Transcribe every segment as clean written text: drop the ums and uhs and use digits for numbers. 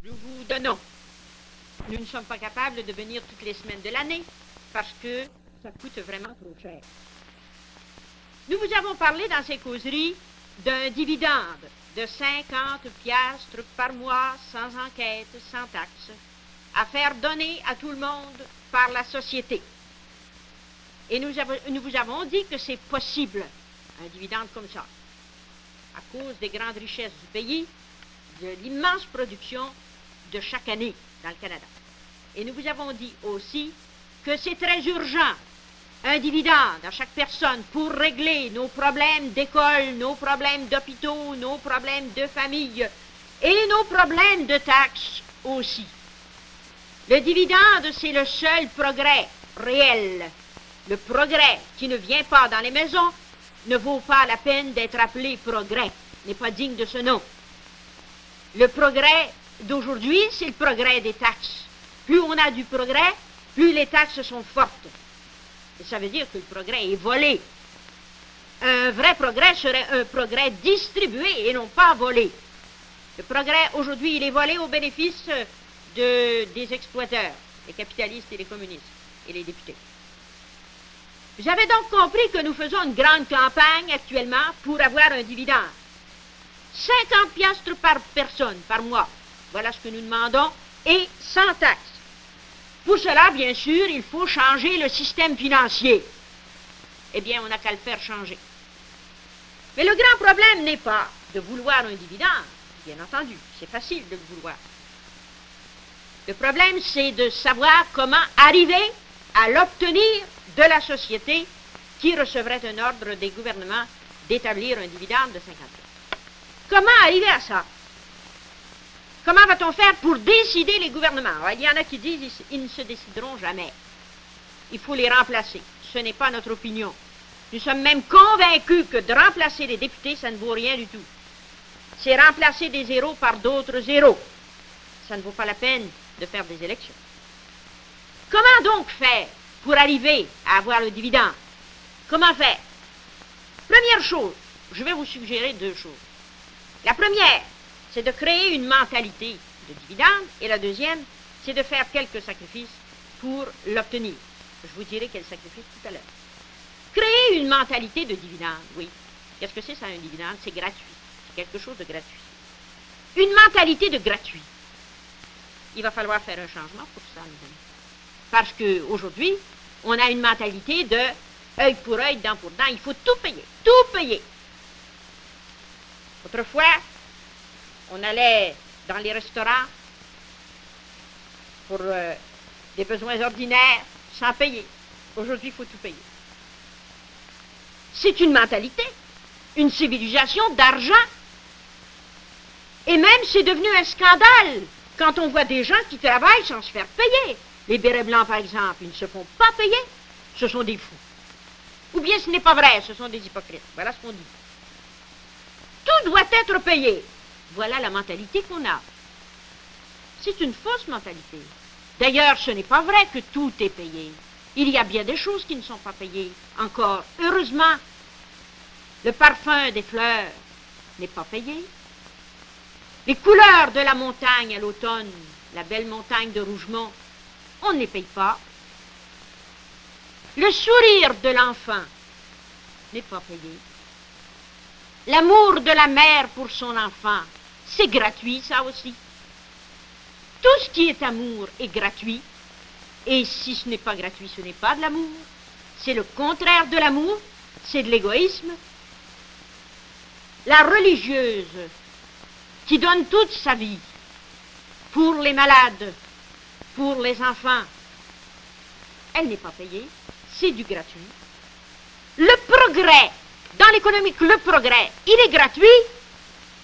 nous vous donnons. Nous ne sommes pas capables de venir toutes les semaines de l'année parce que ça coûte vraiment trop cher. Nous vous avons parlé dans ces causeries d'un dividende de 50 piastres par mois, sans enquête, sans taxe, à faire donner à tout le monde par la société. Et nous vous avons dit que c'est possible, un dividende comme ça, à cause des grandes richesses du pays, de l'immense production de chaque année dans le Canada. Et nous vous avons dit aussi que c'est très urgent, un dividende à chaque personne pour régler nos problèmes d'école, nos problèmes d'hôpitaux, nos problèmes de famille et nos problèmes de taxes aussi. Le dividende, c'est le seul progrès réel. Le progrès qui ne vient pas dans les maisons ne vaut pas la peine d'être appelé progrès, n'est pas digne de ce nom. Le progrès d'aujourd'hui, c'est le progrès des taxes. Plus on a du progrès, plus les taxes sont fortes. Et ça veut dire que le progrès est volé. Un vrai progrès serait un progrès distribué et non pas volé. Le progrès, aujourd'hui, il est volé au bénéfice des exploiteurs, les capitalistes et les communistes et les députés. Vous avez donc compris que nous faisons une grande campagne actuellement pour avoir un dividende. 50 piastres par personne, par mois. Voilà ce que nous demandons, et sans taxe. Pour cela, bien sûr, il faut changer le système financier. Eh bien, on n'a qu'à le faire changer. Mais le grand problème n'est pas de vouloir un dividende, bien entendu, c'est facile de le vouloir. Le problème, c'est de savoir comment arriver à l'obtenir de la société qui recevrait un ordre des gouvernements d'établir un dividende de 50 piastres. Comment arriver à ça? Comment va-t-on faire pour décider les gouvernements? Il y en a qui disent qu'ils ne se décideront jamais. Il faut les remplacer. Ce n'est pas notre opinion. Nous sommes même convaincus que de remplacer les députés, ça ne vaut rien du tout. C'est remplacer des zéros par d'autres zéros. Ça ne vaut pas la peine de faire des élections. Comment donc faire pour arriver à avoir le dividende? Comment faire? Première chose, je vais vous suggérer deux choses. La première, c'est de créer une mentalité de dividende, et la deuxième, c'est de faire quelques sacrifices pour l'obtenir. Je vous dirai quels sacrifices tout à l'heure. Créer une mentalité de dividende, oui. Qu'est-ce que c'est ça, un dividende? C'est gratuit. C'est quelque chose de gratuit. Une mentalité de gratuit. Il va falloir faire un changement pour ça, mes amis. Parce qu'aujourd'hui, on a une mentalité de œil pour œil, dent pour dent. Il faut tout payer, tout payer. Autrefois, on allait dans les restaurants pour des besoins ordinaires sans payer. Aujourd'hui, il faut tout payer. C'est une mentalité, une civilisation d'argent. Et même, c'est devenu un scandale quand on voit des gens qui travaillent sans se faire payer. Les bérets blancs, par exemple, ils ne se font pas payer. Ce sont des fous. Ou bien ce n'est pas vrai, ce sont des hypocrites. Voilà ce qu'on dit. Tout doit être payé. Voilà la mentalité qu'on a. C'est une fausse mentalité. D'ailleurs, ce n'est pas vrai que tout est payé. Il y a bien des choses qui ne sont pas payées. Encore, heureusement, le parfum des fleurs n'est pas payé. Les couleurs de la montagne à l'automne, la belle montagne de Rougemont, on ne les paye pas. Le sourire de l'enfant n'est pas payé. L'amour de la mère pour son enfant, c'est gratuit, ça aussi. Tout ce qui est amour est gratuit. Et si ce n'est pas gratuit, ce n'est pas de l'amour. C'est le contraire de l'amour, c'est de l'égoïsme. La religieuse qui donne toute sa vie pour les malades, pour les enfants, elle n'est pas payée, c'est du gratuit. Le progrès, dans l'économique, le progrès, il est gratuit.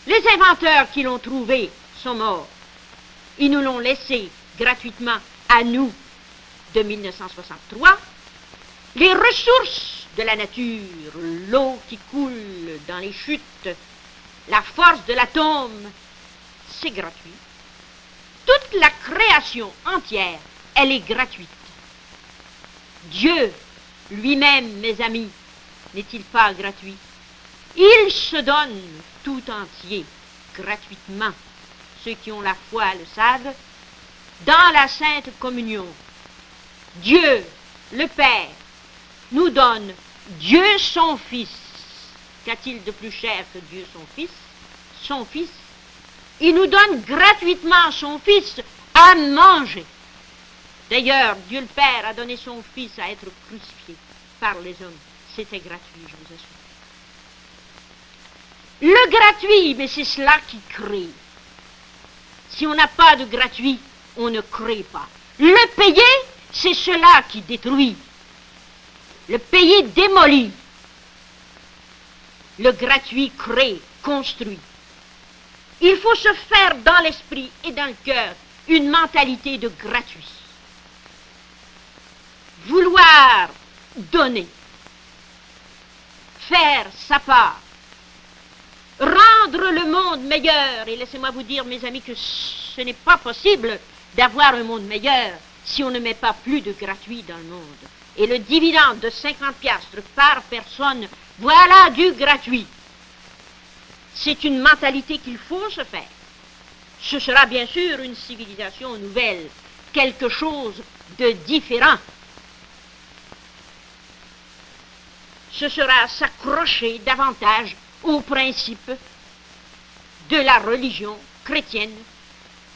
Les inventeurs qui l'ont trouvé sont morts. Ils nous l'ont laissé gratuitement à nous de 1963. Les ressources de la nature, l'eau qui coule dans les chutes, la force de l'atome, c'est gratuit. Toute la création entière, elle est gratuite. Dieu lui-même, mes amis, n'est-il pas gratuit? Il se donne tout entier, gratuitement, ceux qui ont la foi le savent, dans la Sainte Communion, Dieu, le Père, nous donne Dieu son Fils. Qu'a-t-il de plus cher que Dieu son Fils? Son Fils. Il nous donne gratuitement son Fils à manger. D'ailleurs, Dieu le Père a donné son Fils à être crucifié par les hommes. C'était gratuit, je vous assure. Le gratuit, mais c'est cela qui crée. Si on n'a pas de gratuit, on ne crée pas. Le payé, c'est cela qui détruit. Le payé démolit. Le gratuit crée, construit. Il faut se faire dans l'esprit et dans le cœur une mentalité de gratuit. Vouloir donner, faire sa part, rendre le monde meilleur. Et laissez-moi vous dire, mes amis, que ce n'est pas possible d'avoir un monde meilleur si on ne met pas plus de gratuit dans le monde. Et le dividende de 50 piastres par personne, voilà du gratuit. C'est une mentalité qu'il faut se faire. Ce sera bien sûr une civilisation nouvelle, quelque chose de différent. Ce sera s'accrocher davantage aux principes de la religion chrétienne.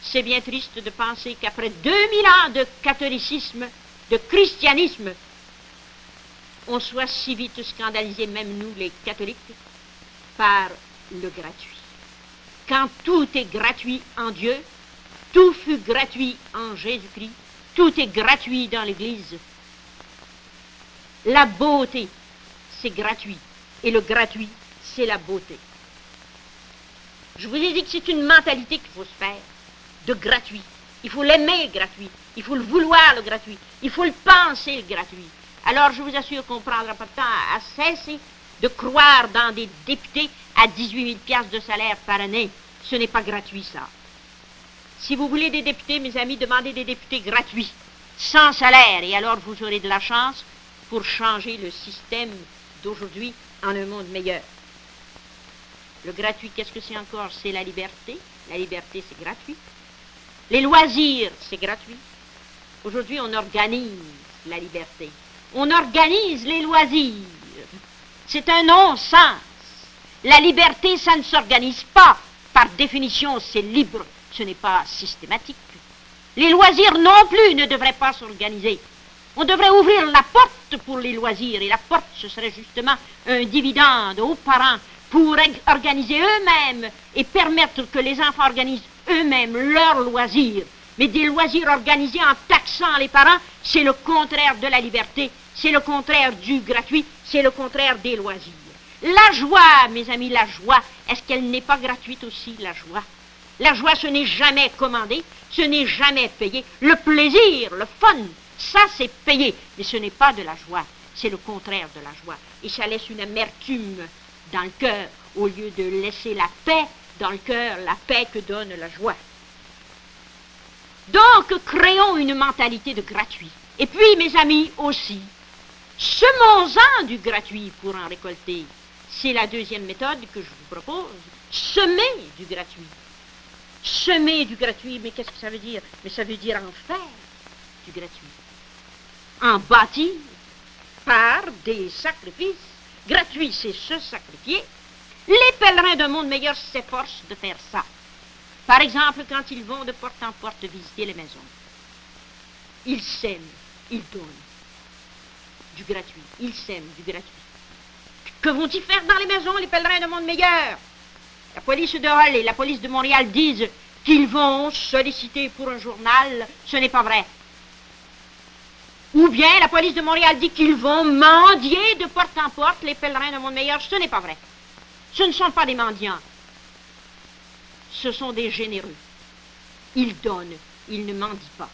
C'est bien triste de penser qu'après 2000 ans de catholicisme, de christianisme, on soit si vite scandalisés, même nous les catholiques, par le gratuit. Quand tout est gratuit en Dieu, tout fut gratuit en Jésus-Christ, tout est gratuit dans l'Église. La beauté, c'est gratuit, et le gratuit, c'est la beauté. Je vous ai dit que c'est une mentalité qu'il faut se faire, de gratuit. Il faut l'aimer gratuit, il faut le vouloir le gratuit, il faut le penser le gratuit. Alors je vous assure qu'on ne prendra pas de temps à cesser de croire dans des députés à 18 000 piastres de salaire par année. Ce n'est pas gratuit, ça. Si vous voulez des députés, mes amis, demandez des députés gratuits, sans salaire, et alors vous aurez de la chance pour changer le système d'aujourd'hui en un monde meilleur. Le gratuit, qu'est-ce que c'est encore? C'est la liberté. La liberté, c'est gratuit. Les loisirs, c'est gratuit. Aujourd'hui, on organise la liberté. On organise les loisirs. C'est un non-sens. La liberté, ça ne s'organise pas. Par définition, c'est libre. Ce n'est pas systématique. Les loisirs non plus ne devraient pas s'organiser. On devrait ouvrir la porte pour les loisirs. Et la porte, ce serait justement un dividende aux parents pour organiser eux-mêmes et permettre que les enfants organisent eux-mêmes leurs loisirs. Mais des loisirs organisés en taxant les parents, c'est le contraire de la liberté, c'est le contraire du gratuit, c'est le contraire des loisirs. La joie, mes amis, la joie, est-ce qu'elle n'est pas gratuite aussi, la joie? La joie, ce n'est jamais commandé, ce n'est jamais payé. Le plaisir, le fun, ça c'est payé, mais ce n'est pas de la joie, c'est le contraire de la joie. Et ça laisse une amertume dans le cœur, au lieu de laisser la paix dans le cœur, la paix que donne la joie. Donc, créons une mentalité de gratuit. Et puis, mes amis, aussi, semons-en du gratuit pour en récolter. C'est la deuxième méthode que je vous propose. Semer du gratuit. Semer du gratuit, mais qu'est-ce que ça veut dire? Mais ça veut dire en faire du gratuit. En bâtir par des sacrifices. Gratuit, c'est se sacrifier. Les pèlerins d'un monde meilleur s'efforcent de faire ça. Par exemple, quand ils vont de porte en porte visiter les maisons, ils sèment, ils donnent du gratuit. Ils sèment du gratuit. Que vont-ils faire dans les maisons, les pèlerins d'un monde meilleur? La police de Hull et la police de Montréal disent qu'ils vont solliciter pour un journal. Ce n'est pas vrai. Ou bien la police de Montréal dit qu'ils vont mendier de porte en porte les pèlerins d'un monde meilleur. Ce n'est pas vrai. Ce ne sont pas des mendiants. Ce sont des généreux. Ils donnent, ils ne mendient pas.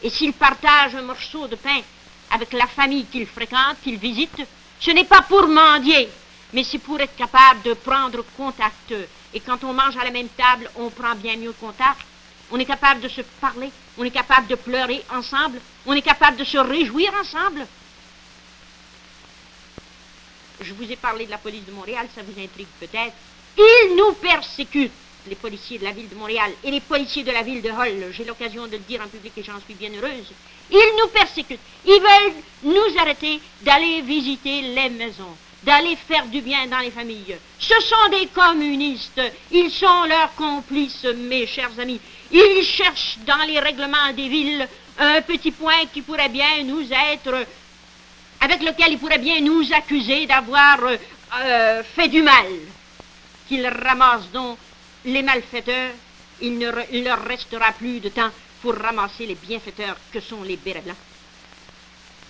Et s'ils partagent un morceau de pain avec la famille qu'ils fréquentent, qu'ils visitent, ce n'est pas pour mendier, mais c'est pour être capable de prendre contact. Et quand on mange à la même table, on prend bien mieux contact. On est capable de se parler, on est capable de pleurer ensemble, on est capable de se réjouir ensemble. Je vous ai parlé de la police de Montréal, ça vous intrigue peut-être. Ils nous persécutent les policiers de la ville de Montréal et les policiers de la ville de Hull, j'ai l'occasion de le dire en public et j'en suis bien heureuse, ils nous persécutent, ils veulent nous arrêter d'aller visiter les maisons, d'aller faire du bien dans les familles. Ce sont des communistes, ils sont leurs complices, mes chers amis. Ils cherchent dans les règlements des villes un petit point qui pourrait bien nous être, avec lequel ils pourraient bien nous accuser d'avoir fait du mal. Qu'ils ramassent donc les malfaiteurs, il leur restera plus de temps pour ramasser les bienfaiteurs que sont les bérets blancs.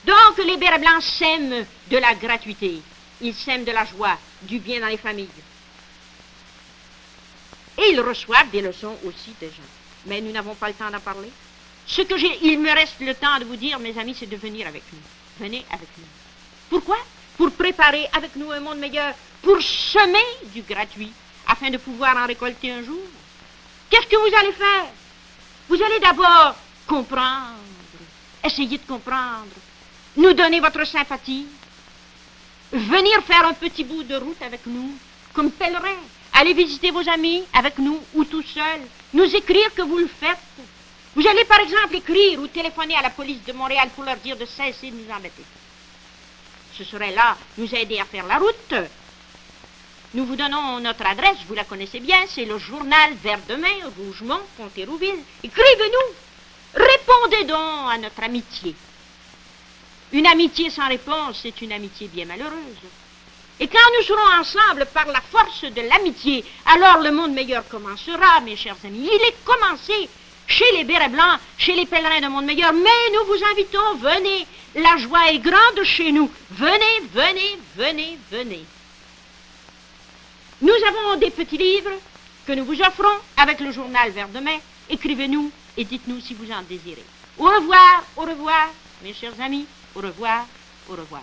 Donc les bérets blancs sèment de la gratuité, ils sèment de la joie, du bien dans les familles. Et ils reçoivent des leçons aussi des gens. Mais nous n'avons pas le temps d'en parler. Il me reste le temps de vous dire, mes amis, c'est de venir avec nous. Venez avec nous. Pourquoi? Pour préparer avec nous un monde meilleur, pour semer du gratuit, afin de pouvoir en récolter un jour. Qu'est-ce que vous allez faire? Vous allez d'abord comprendre, essayer de comprendre, nous donner votre sympathie, venir faire un petit bout de route avec nous, comme pèlerin, aller visiter vos amis avec nous ou tout seul, nous écrire que vous le faites. Vous allez par exemple écrire ou téléphoner à la police de Montréal pour leur dire de cesser de nous embêter. Ce serait là nous aider à faire la route. Nous vous donnons notre adresse, vous la connaissez bien, c'est le journal Vers Demain, Rougemont, Pont-Hérouville. Écrivez-nous, répondez donc à notre amitié. Une amitié sans réponse, c'est une amitié bien malheureuse. Et quand nous serons ensemble par la force de l'amitié, alors le monde meilleur commencera, mes chers amis. Il est commencé chez les bérets blancs, chez les pèlerins d'un monde meilleur, mais nous vous invitons, venez, la joie est grande chez nous. Venez, venez, venez, venez. Nous avons des petits livres que nous vous offrons avec le journal Vers Demain. Écrivez-nous et dites-nous si vous en désirez. Au revoir, mes chers amis, au revoir, au revoir.